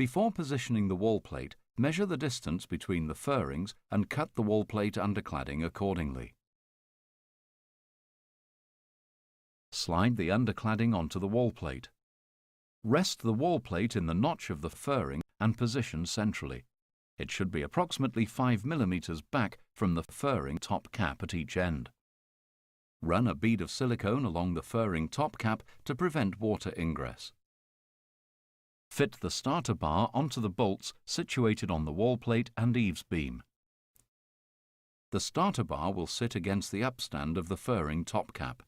Before positioning the wall plate, measure the distance between the furrings and cut the wall plate undercladding accordingly. Slide the undercladding onto the wall plate. Rest the wall plate in the notch of the furring and position centrally. It should be approximately 5 mm back from the furring top cap at each end. Run a bead of silicone along the furring top cap to prevent water ingress. Fit the starter bar onto the bolts situated on the wall plate and eaves beam. The starter bar will sit against the upstand of the furring top cap.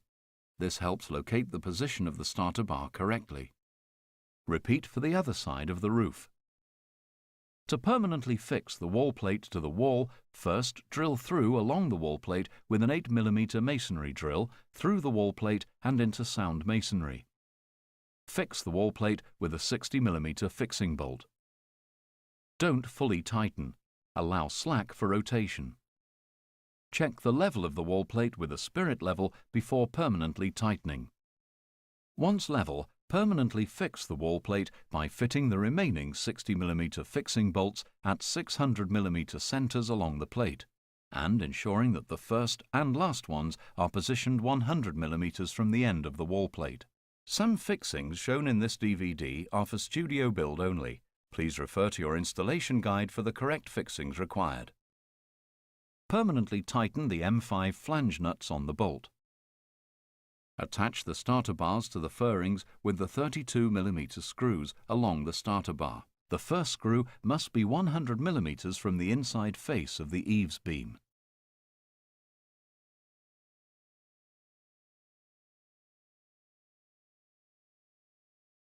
This helps locate the position of the starter bar correctly. Repeat for the other side of the roof. To permanently fix the wall plate to the wall, first drill through along the wall plate with an 8 mm masonry drill through the wall plate and into sound masonry. Fix the wall plate with a 60 mm fixing bolt. Don't fully tighten. Allow slack for rotation. Check the level of the wall plate with a spirit level before permanently tightening. Once level, permanently fix the wall plate by fitting the remaining 60 mm fixing bolts at 600 mm centers along the plate, and ensuring that the first and last ones are positioned 100 mm from the end of the wall plate. Some fixings shown in this DVD are for studio build only. Please refer to your installation guide for the correct fixings required. Permanently tighten the M5 flange nuts on the bolt. Attach the starter bars to the furrings with the 32 mm screws along the starter bar. The first screw must be 100 mm from the inside face of the eaves beam.